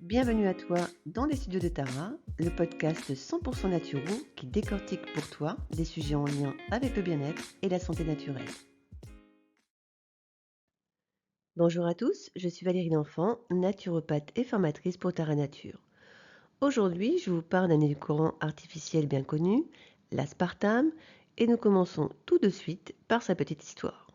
Bienvenue à toi dans les studios de Tara, le podcast 100% naturel qui décortique pour toi des sujets en lien avec le bien-être et la santé naturelle. Bonjour à tous, je suis Valérie L'Enfant, naturopathe et formatrice pour Tara Nature. Aujourd'hui, je vous parle d'un édulcorant artificiel bien connu, l'aspartame, et nous commençons tout de suite par sa petite histoire.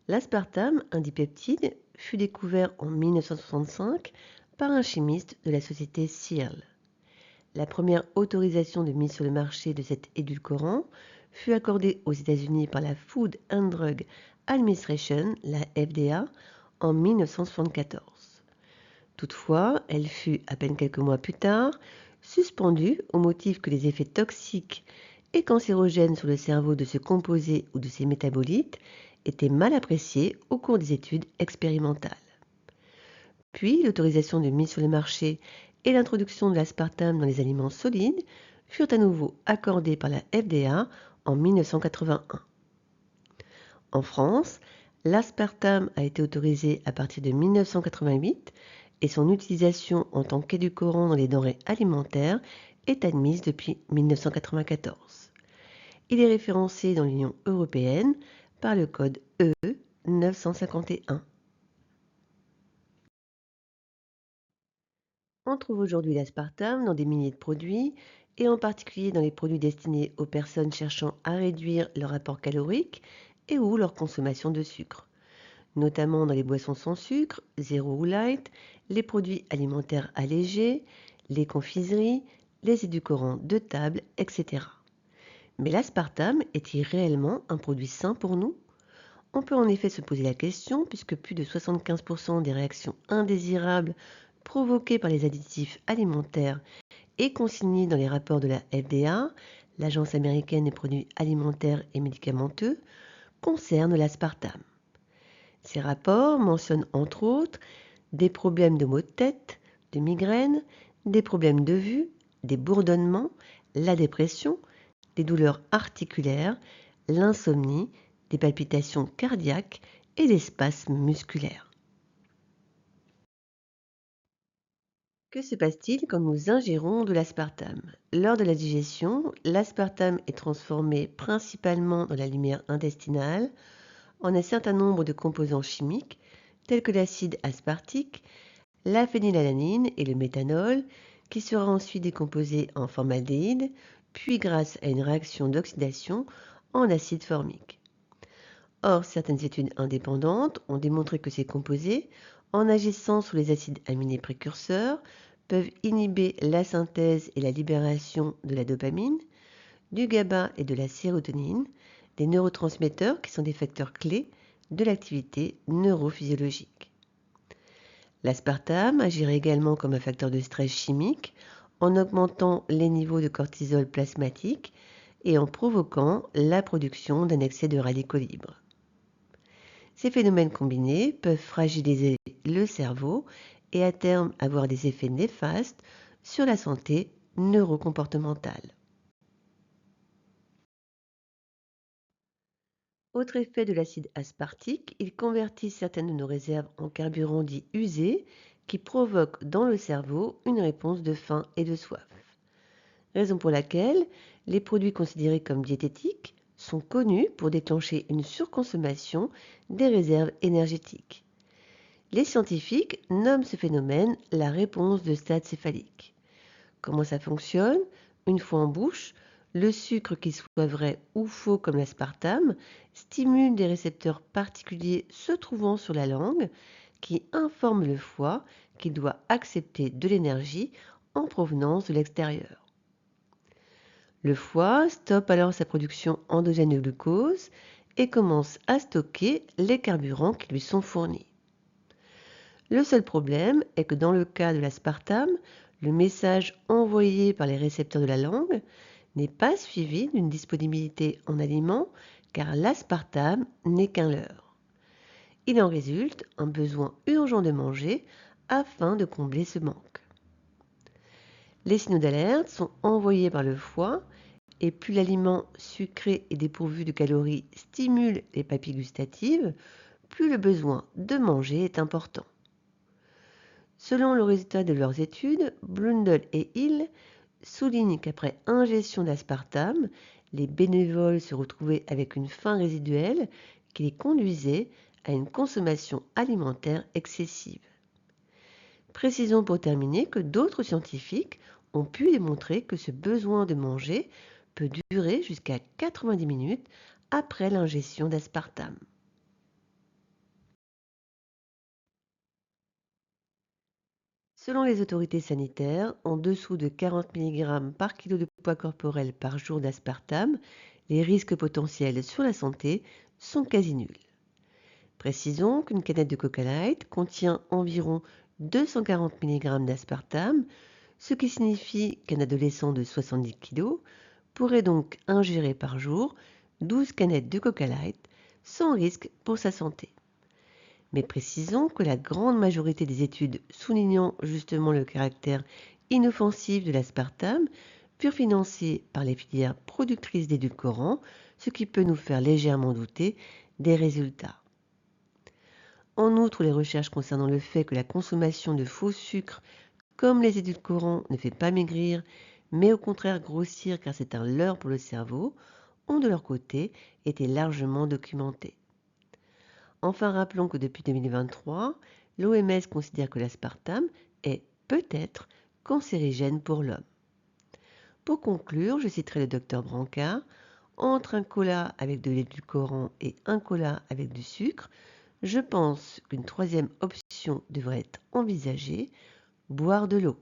L'aspartame, un dipeptide, fut découvert en 1965 par un chimiste de la société Searle. La première autorisation de mise sur le marché de cet édulcorant fut accordée aux États-Unis par la Food and Drug Administration, la FDA, en 1974. Toutefois, elle fut, à peine quelques mois plus tard, suspendue au motif que les effets toxiques et cancérogènes sur le cerveau de ce composé ou de ses métabolites étaient mal appréciés au cours des études expérimentales. Puis, l'autorisation de mise sur le marché et l'introduction de l'aspartame dans les aliments solides furent à nouveau accordées par la FDA en 1981. En France, l'aspartame a été autorisé à partir de 1988 et son utilisation en tant qu'édulcorant dans les denrées alimentaires est admise depuis 1994. Il est référencé dans l'Union européenne par le code E 951. On trouve aujourd'hui l'aspartame dans des milliers de produits et en particulier dans les produits destinés aux personnes cherchant à réduire leur apport calorique et ou leur consommation de sucre, notamment dans les boissons sans sucre, zéro ou light, les produits alimentaires allégés, les confiseries, les édulcorants de table, etc. Mais l'aspartame est-il réellement un produit sain pour nous? On peut en effet se poser la question puisque plus de 75% des réactions indésirables provoquées par les additifs alimentaires et consignées dans les rapports de la FDA, l'Agence américaine des produits alimentaires et médicamenteux, concernent l'aspartame. Ces rapports mentionnent entre autres des problèmes de maux de tête, de migraines, des problèmes de vue, des bourdonnements, la dépression, des douleurs articulaires, l'insomnie, des palpitations cardiaques et des spasmes musculaires. Que se passe-t-il quand nous ingérons de l'aspartame? Lors de la digestion, l'aspartame est transformé principalement dans la lumière intestinale en un certain nombre de composants chimiques tels que l'acide aspartique, la phénylalanine et le méthanol, qui sera ensuite décomposé en formaldéhyde, puis grâce à une réaction d'oxydation en acide formique. Or, certaines études indépendantes ont démontré que ces composés, en agissant sur les acides aminés précurseurs, peuvent inhiber la synthèse et la libération de la dopamine, du GABA et de la sérotonine, des neurotransmetteurs qui sont des facteurs clés de l'activité neurophysiologique. L'aspartame agirait également comme un facteur de stress chimique en augmentant les niveaux de cortisol plasmatique et en provoquant la production d'un excès de radicaux libres. Ces phénomènes combinés peuvent fragiliser le cerveau et à terme avoir des effets néfastes sur la santé neurocomportementale. Autre effet de l'acide aspartique, il convertit certaines de nos réserves en carburants dits usés qui provoquent dans le cerveau une réponse de faim et de soif. Raison pour laquelle les produits considérés comme diététiques sont connus pour déclencher une surconsommation des réserves énergétiques. Les scientifiques nomment ce phénomène la réponse de stade céphalique. Comment ça fonctionne? Une fois en bouche, le sucre, qu'il soit vrai ou faux comme l'aspartame, stimule des récepteurs particuliers se trouvant sur la langue qui informent le foie qu'il doit accepter de l'énergie en provenance de l'extérieur. Le foie stoppe alors sa production endogène de glucose et commence à stocker les carburants qui lui sont fournis. Le seul problème est que dans le cas de l'aspartame, le message envoyé par les récepteurs de la langue n'est pas suivi d'une disponibilité en aliments car l'aspartame n'est qu'un leurre. Il en résulte un besoin urgent de manger afin de combler ce manque. Les signaux d'alerte sont envoyés par le foie et plus l'aliment sucré et dépourvu de calories stimule les papilles gustatives, plus le besoin de manger est important. Selon le résultat de leurs études, Blundell et Hill soulignent qu'après ingestion d'aspartame, les bénévoles se retrouvaient avec une faim résiduelle qui les conduisait à une consommation alimentaire excessive. Précisons pour terminer que d'autres scientifiques ont pu démontrer que ce besoin de manger peut durer jusqu'à 90 minutes après l'ingestion d'aspartame. Selon les autorités sanitaires, en dessous de 40 mg par kilo de poids corporel par jour d'aspartame, les risques potentiels sur la santé sont quasi nuls. Précisons qu'une canette de Coca Light contient environ 240 mg d'aspartame, ce qui signifie qu'un adolescent de 70 kg pourrait donc ingérer par jour 12 canettes de Coca Light sans risque pour sa santé. Mais précisons que la grande majorité des études soulignant justement le caractère inoffensif de l'aspartame furent financées par les filières productrices d'édulcorants, ce qui peut nous faire légèrement douter des résultats. En outre, les recherches concernant le fait que la consommation de faux sucres comme les édulcorants ne fait pas maigrir, mais au contraire grossir car c'est un leurre pour le cerveau, ont de leur côté été largement documentées. Enfin, rappelons que depuis 2023, l'OMS considère que l'aspartame est peut-être cancérigène pour l'homme. Pour conclure, je citerai le docteur Brancard. Entre un cola avec de l'édulcorant et un cola avec du sucre, je pense qu'une troisième option devrait être envisagée, boire de l'eau.